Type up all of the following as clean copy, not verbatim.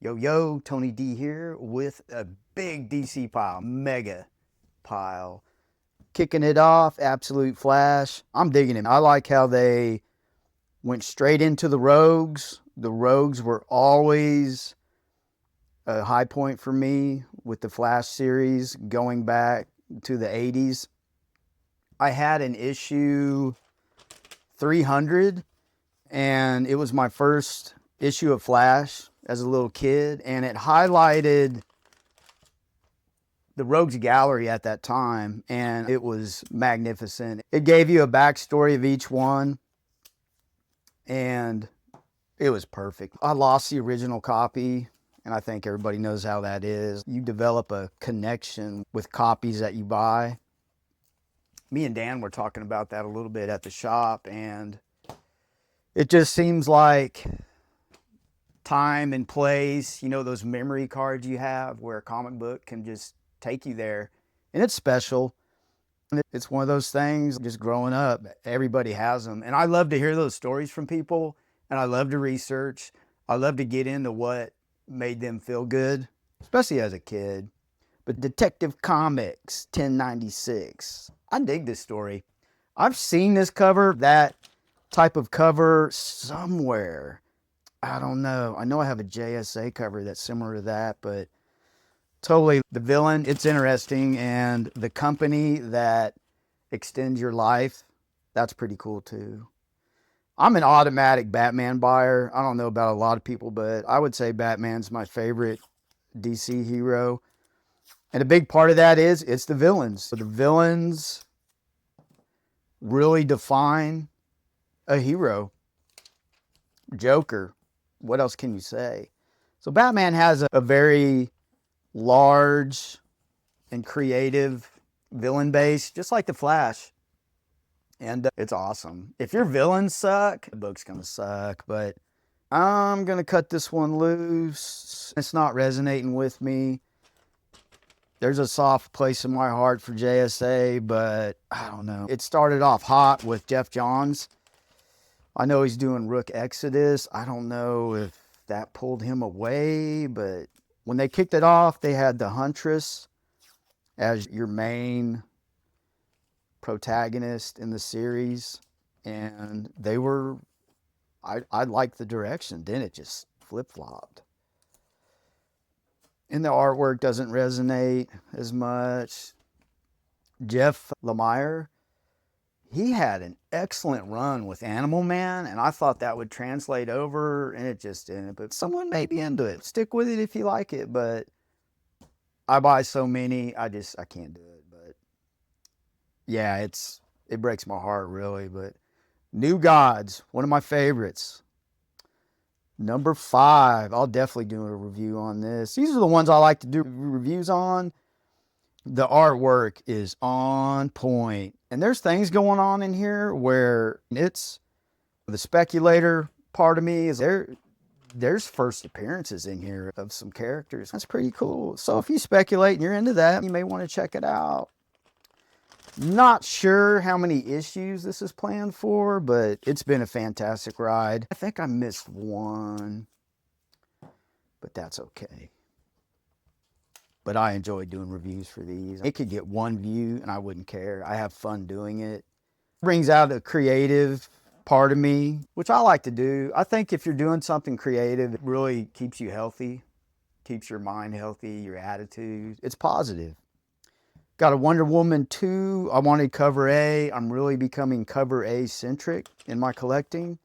Yo, Tony D here with a big DC pile, mega pile. Kicking it off, absolute flash. I'm digging it. I like how they went straight into the Rogues. The Rogues were always a high point for me with the Flash series going back to the 80s. I had an issue 300, and it was my first issue of Flash as a little kid, and it highlighted the Rogues Gallery at that time, and it was magnificent. It gave you a backstory of each one, and it was perfect. I lost the original copy, and I think everybody knows how that is. You develop a connection with copies that you buy. Me and Dan were talking about that a little bit at the shop, and it just seems like time and place, those memory cards you have where a comic book can just take you there. And it's special. It's one of those things, just growing up, everybody has them. And I love to hear those stories from people, and I love to research. I love to get into what made them feel good, especially as a kid. But Detective Comics 1096. I dig this story. I've seen this cover, that type of cover somewhere. I don't know. I know I have a JSA cover that's similar to that, but totally the villain, it's interesting. And the company that extends your life, that's pretty cool too. I'm an automatic Batman buyer. I don't know about a lot of people, but I would say Batman's my favorite DC hero. And a big part of that is it's the villains. So the villains really define a hero. Joker. What else can you say? So Batman has a very large and creative villain base, just like the Flash. And it's awesome. If your villains suck, the book's going to suck. But I'm going to cut this one loose. It's not resonating with me. There's a soft place in my heart for JSA, but I don't know. It started off hot with Jeff Johns. I know he's doing Rook Exodus. I don't know if that pulled him away, but when they kicked it off, they had the Huntress as your main protagonist in the series, and I liked the direction. Then it just flip-flopped. And the artwork doesn't resonate as much. Jeff Lemire, he had an excellent run with Animal Man, and I thought that would translate over, and it just didn't. But someone may be into it. Stick with it if you like it, but I buy so many, I can't do it. But yeah, it breaks my heart, really. But New Gods, one of my favorites. Number 5, I'll definitely do a review on this. These are the ones I like to do reviews on. The artwork is on point. And there's things going on in here where it's the speculator part of me is there's first appearances in here of some characters. That's pretty cool. So if you speculate and you're into that, you may want to check it out. Not sure how many issues this is planned for, but it's been a fantastic ride. I think I missed one, but that's okay. But I enjoy doing reviews for these. It could get one view and I wouldn't care. I have fun doing it. It brings out a creative part of me, which I like to do. I think if you're doing something creative, it really keeps you healthy, keeps your mind healthy, your attitude. It's positive. Got a Wonder Woman 2. I wanted cover A. I'm really becoming cover A centric in my collecting.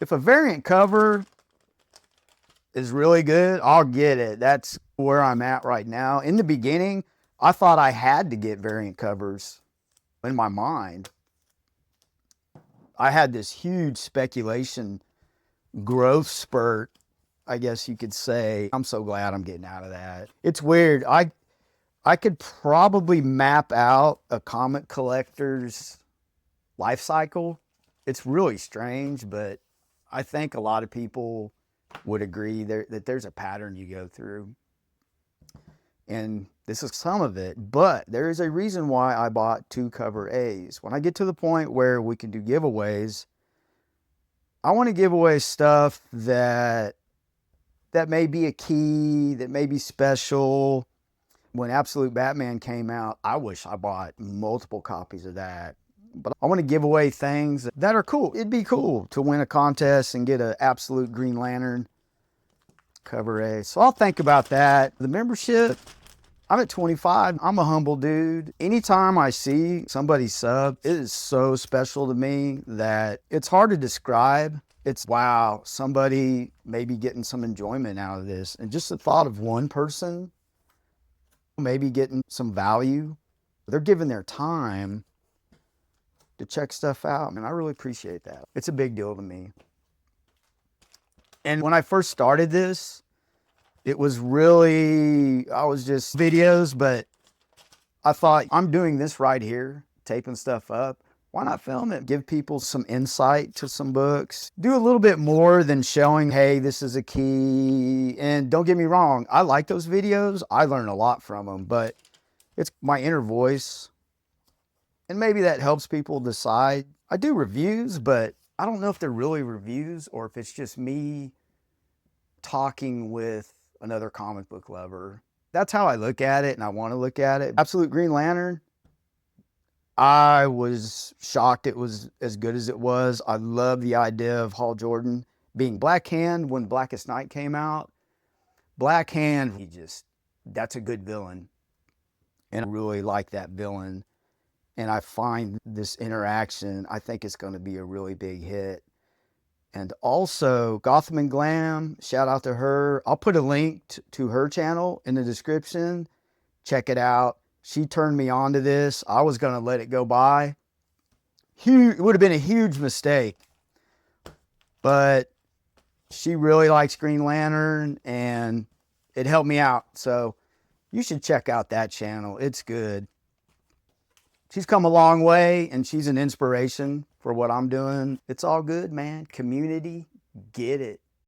If a variant cover is really good, I'll get it. That's where I'm at right now. In the beginning, I thought I had to get variant covers in my mind. I had this huge speculation growth spurt, I guess you could say. I'm so glad I'm getting out of that. It's weird. I could probably map out a comic collector's life cycle. It's really strange, but I think a lot of people would agree that there's a pattern you go through. And this is some of it, but there is a reason why I bought 2 cover A's. When I get to the point where we can do giveaways, I want to give away stuff that that may be a key, that may be special. When Absolute Batman came out, I wish I bought multiple copies of that. But I want to give away things that are cool. It'd be cool to win a contest and get an Absolute Green Lantern cover A. So I'll think about that. The membership, I'm at 25. I'm a humble dude. Anytime I see somebody sub, it is so special to me that it's hard to describe. It's, wow, somebody may be getting some enjoyment out of this. And just the thought of one person maybe getting some value, they're giving their time to check stuff out. Man, I really appreciate that. It's a big deal to me. And when I first started this, it was really, I was just videos, but I thought, I'm doing this right here, taping stuff up. Why not film it? Give people some insight to some books. Do a little bit more than showing, hey, this is a key. And don't get me wrong, I like those videos. I learn a lot from them, but it's my inner voice. And maybe that helps people decide. I do reviews, but I don't know if they're really reviews or if it's just me talking with another comic book lover. That's how I look at it, and I want to look at it. Absolute Green Lantern, I was shocked it was as good as it was. I love the idea of Hal Jordan being Black Hand when Blackest Night came out. Black Hand, that's a good villain. And I really like that villain. And I find this interaction, I think it's going to be a really big hit. And also, Gotham Glam, shout out to her. I'll put a link to her channel in the description. Check it out. She turned me on to this. I was going to let it go by. It would have been a huge mistake. But she really likes Green Lantern, and it helped me out. So you should check out that channel. It's good. She's come a long way, and she's an inspiration for what I'm doing. It's all good, man. Community, get it.